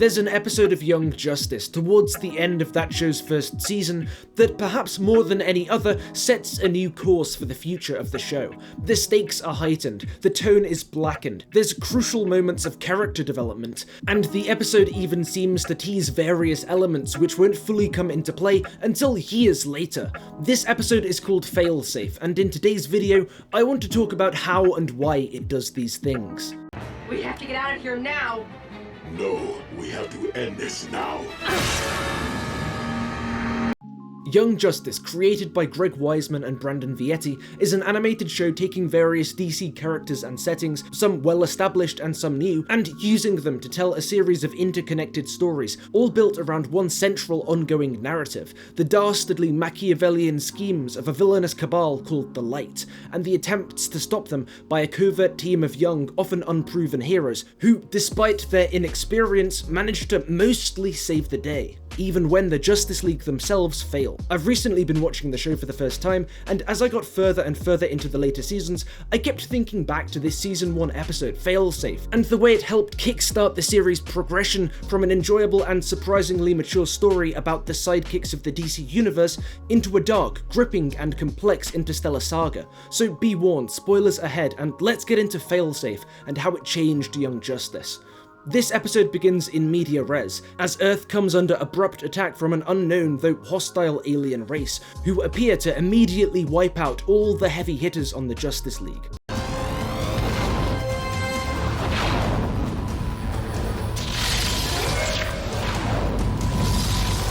There's an episode of Young Justice towards the end of that show's first season that perhaps more than any other sets a new course for the future of the show. The stakes are heightened, the tone is blackened, there's crucial moments of character development, and the episode even seems to tease various elements which won't fully come into play until years later. This episode is called Failsafe, and in today's video, I want to talk about how and why it does these things. We have to get out of here now! No, we have to end this now. Young Justice, created by Greg Weisman and Brandon Vietti, is an animated show taking various DC characters and settings, some well-established and some new, and using them to tell a series of interconnected stories, all built around one central ongoing narrative: the dastardly Machiavellian schemes of a villainous cabal called the Light, and the attempts to stop them by a covert team of young, often unproven heroes, who, despite their inexperience, manage to mostly save the day, even when the Justice League themselves fail. I've recently been watching the show for the first time, and as I got further and further into the later seasons, I kept thinking back to this season 1 episode, Failsafe, and the way it helped kickstart the series' progression from an enjoyable and surprisingly mature story about the sidekicks of the DC universe into a dark, gripping, and complex interstellar saga. So be warned, spoilers ahead, and let's get into Failsafe and how it changed Young Justice. This episode begins in media res, as Earth comes under abrupt attack from an unknown though hostile alien race, who appear to immediately wipe out all the heavy hitters on the Justice League.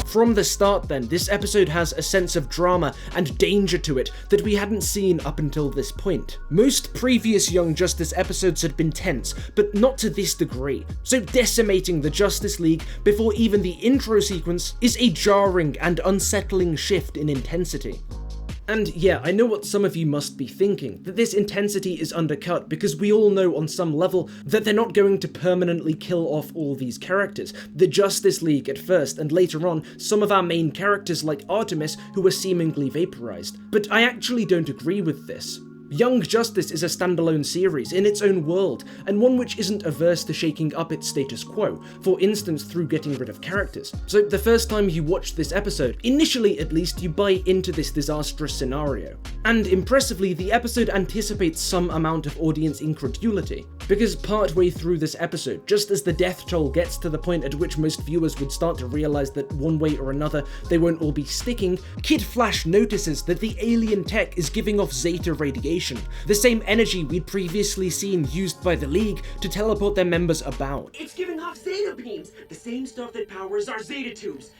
From the start then, this episode has a sense of drama and danger to it that we hadn't seen up until this point. Most previous Young Justice episodes had been tense, but not to this degree, so decimating the Justice League before even the intro sequence is a jarring and unsettling shift in intensity. And yeah, I know what some of you must be thinking, that this intensity is undercut because we all know on some level that they're not going to permanently kill off all these characters. The Justice League at first, and later on, some of our main characters like Artemis, who were seemingly vaporized. But I actually don't agree with this. Young Justice is a standalone series in its own world, and one which isn't averse to shaking up its status quo, for instance through getting rid of characters. So the first time you watch this episode, initially at least, you buy into this disastrous scenario. And impressively, the episode anticipates some amount of audience incredulity, because partway through this episode, just as the death toll gets to the point at which most viewers would start to realize that one way or another they won't all be sticking, Kid Flash notices that the alien tech is giving off Zeta radiation, the same energy we'd previously seen used by the League to teleport their members about. It's giving off Zeta beams, the same stuff that powers our Zeta tubes.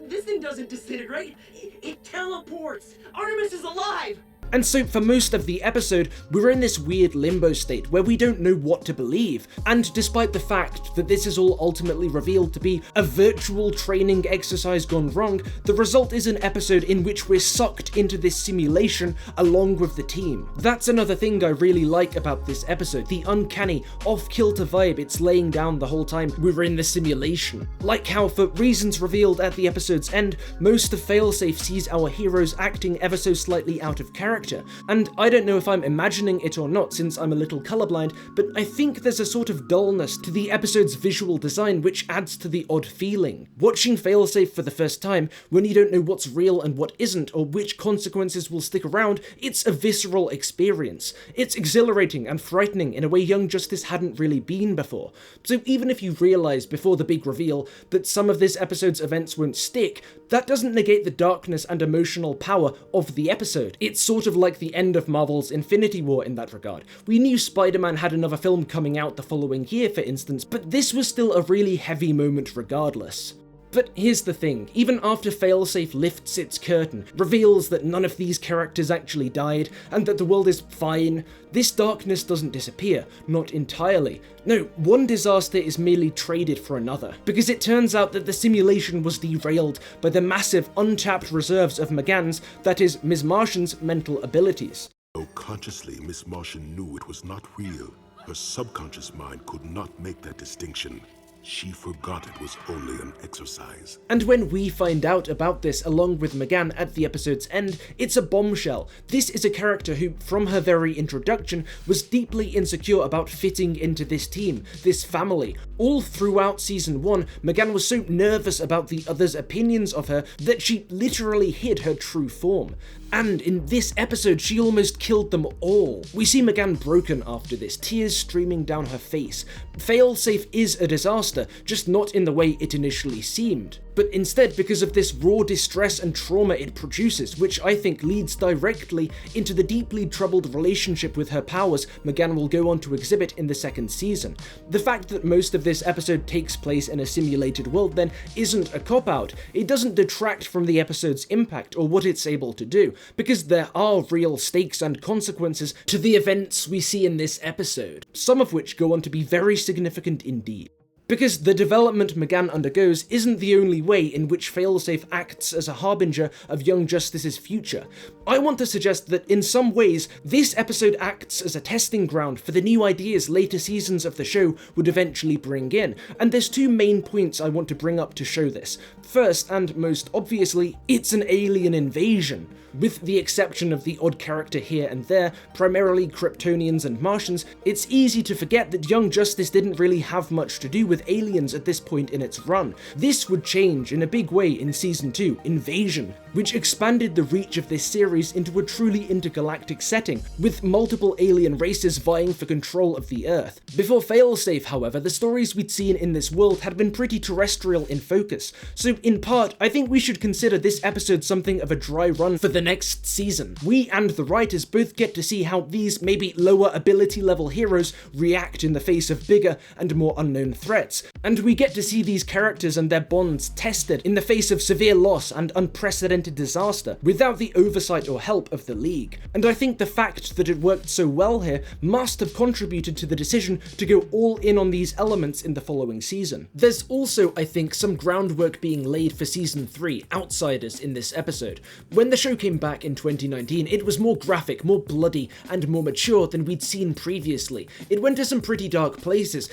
This thing doesn't disintegrate, it teleports. Artemis is alive! And so for most of the episode, we're in this weird limbo state where we don't know what to believe, and despite the fact that this is all ultimately revealed to be a virtual training exercise gone wrong, the result is an episode in which we're sucked into this simulation along with the team. That's another thing I really like about this episode, the uncanny, off-kilter vibe it's laying down the whole time we're in the simulation. Like how, for reasons revealed at the episode's end, most of Failsafe sees our heroes acting ever so slightly out of character. And I don't know if I'm imagining it or not since I'm a little colorblind, but I think there's a sort of dullness to the episode's visual design which adds to the odd feeling. Watching Failsafe for the first time, when you don't know what's real and what isn't, or which consequences will stick around, it's a visceral experience. It's exhilarating and frightening in a way Young Justice hadn't really been before. So even if you realise before the big reveal that some of this episode's events won't stick, that doesn't negate the darkness and emotional power of the episode. It's sort of like the end of Marvel's Infinity War in that regard. We knew Spider-Man had another film coming out the following year, for instance, but this was still a really heavy moment regardless. But here's the thing, even after Failsafe lifts its curtain, reveals that none of these characters actually died, and that the world is fine, this darkness doesn't disappear, not entirely. No, one disaster is merely traded for another, because it turns out that the simulation was derailed by the massive untapped reserves of M'gann's, that is, Ms. Martian's mental abilities. Though consciously Miss Martian knew it was not real, her subconscious mind could not make that distinction. She forgot it was only an exercise. And when we find out about this along with M'gann at the episode's end, it's a bombshell. This is a character who, from her very introduction, was deeply insecure about fitting into this team, this family, All throughout season 1, M'gann was so nervous about the others' opinions of her that she literally hid her true form. And in this episode, she almost killed them all. We see M'gann broken after this, tears streaming down her face. Failsafe is a disaster, just not in the way it initially seemed, but instead because of this raw distress and trauma it produces, which I think leads directly into the deeply troubled relationship with her powers M'gann will go on to exhibit in the second season. The fact that most of this episode takes place in a simulated world then isn't a cop-out. It doesn't detract from the episode's impact or what it's able to do, because there are real stakes and consequences to the events we see in this episode, some of which go on to be very significant indeed. Because the development M'gann undergoes isn't the only way in which Failsafe acts as a harbinger of Young Justice's future. I want to suggest that in some ways, this episode acts as a testing ground for the new ideas later seasons of the show would eventually bring in, and there's two main points I want to bring up to show this. First, and most obviously, it's an alien invasion. With the exception of the odd character here and there, primarily Kryptonians and Martians, it's easy to forget that Young Justice didn't really have much to do with aliens at this point in its run. This would change in a big way in Season 2, Invasion, which expanded the reach of this series into a truly intergalactic setting, with multiple alien races vying for control of the Earth. Before Failsafe, however, the stories we'd seen in this world had been pretty terrestrial in focus, so in part, I think we should consider this episode something of a dry run for the next season. We and the writers both get to see how these maybe lower ability level heroes react in the face of bigger and more unknown threats, and we get to see these characters and their bonds tested in the face of severe loss and unprecedented disaster without the oversight or help of the League. And I think the fact that it worked so well here must have contributed to the decision to go all in on these elements in the following season. There's also, I think, some groundwork being laid for Season 3, Outsiders, in this episode. When the show came back in 2019, it was more graphic, more bloody, and more mature than we'd seen previously. It went to some pretty dark places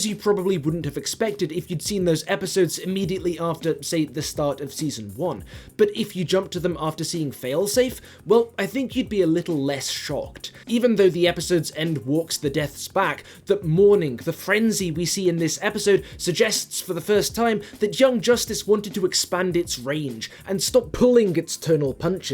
you probably wouldn't have expected if you'd seen those episodes immediately after, say, the start of Season 1. But if you jumped to them after seeing Failsafe, well, I think you'd be a little less shocked. Even though the episode's end walks the deaths back, the mourning, the frenzy we see in this episode suggests for the first time that Young Justice wanted to expand its range and stop pulling its tonal punches.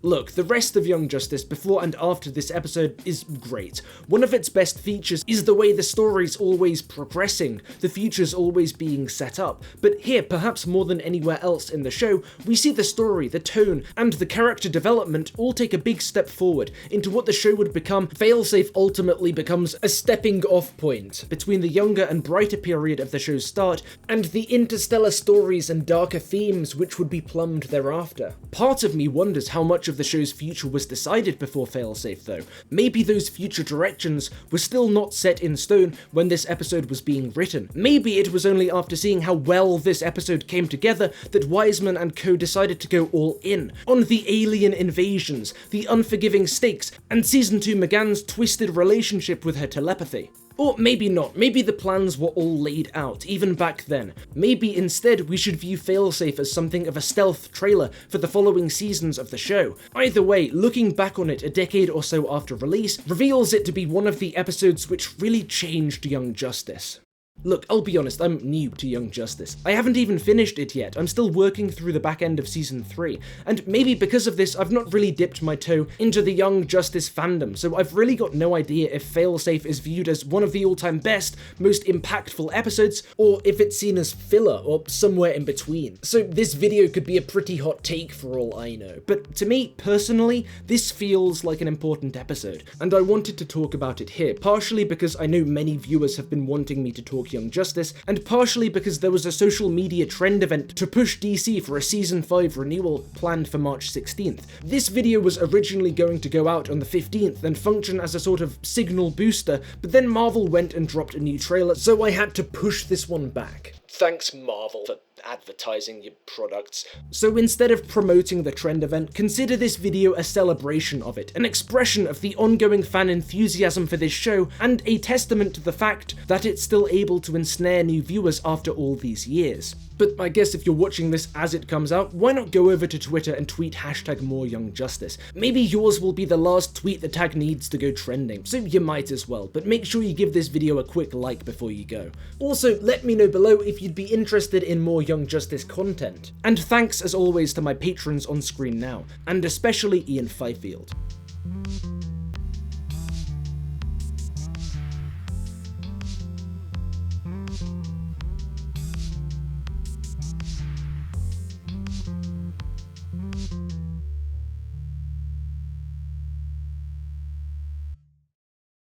Look, the rest of Young Justice before and after this episode is great. One of its best features is the way the story's always progressing, the future's always being set up, but here, perhaps more than anywhere else in the show, we see the story, the tone, and the character development all take a big step forward into what the show would become. Failsafe ultimately becomes a stepping off point between the younger and brighter period of the show's start and the interstellar stories and darker themes which would be plumbed thereafter. Part of me wonders how much of the show's future was decided before Failsafe though. Maybe those future directions were still not set in stone when this episode was being written. Maybe it was only after seeing how well this episode came together that Weisman and co decided to go all in on the alien invasions, the unforgiving stakes, and Season 2 M'gann's twisted relationship with her telepathy. Or maybe not, maybe the plans were all laid out, even back then. Maybe instead we should view Failsafe as something of a stealth trailer for the following seasons of the show. Either way, looking back on it a decade or so after release reveals it to be one of the episodes which really changed Young Justice. Look, I'll be honest, I'm new to Young Justice. I haven't even finished it yet, I'm still working through the back end of Season 3, and maybe because of this I've not really dipped my toe into the Young Justice fandom, so I've really got no idea if Failsafe is viewed as one of the all-time best, most impactful episodes, or if it's seen as filler, or somewhere in between. So this video could be a pretty hot take for all I know, but to me, personally, this feels like an important episode, and I wanted to talk about it here, partially because I know many viewers have been wanting me to talk Young Justice, and partially because there was a social media trend event to push DC for a Season 5 renewal planned for March 16th. This video was originally going to go out on the 15th and function as a sort of signal booster, but then Marvel went and dropped a new trailer, so I had to push this one back. Thanks, Marvel, for advertising your products. So instead of promoting the trend event, consider this video a celebration of it, an expression of the ongoing fan enthusiasm for this show, and a testament to the fact that it's still able to ensnare new viewers after all these years. But I guess if you're watching this as it comes out, why not go over to Twitter and tweet #MoreYoungJustice? Maybe yours will be the last tweet the tag needs to go trending, so you might as well, but make sure you give this video a quick like before you go. Also, let me know below if you'd be interested in more Young Justice content. And thanks as always to my patrons on screen now, and especially Ian Fifield.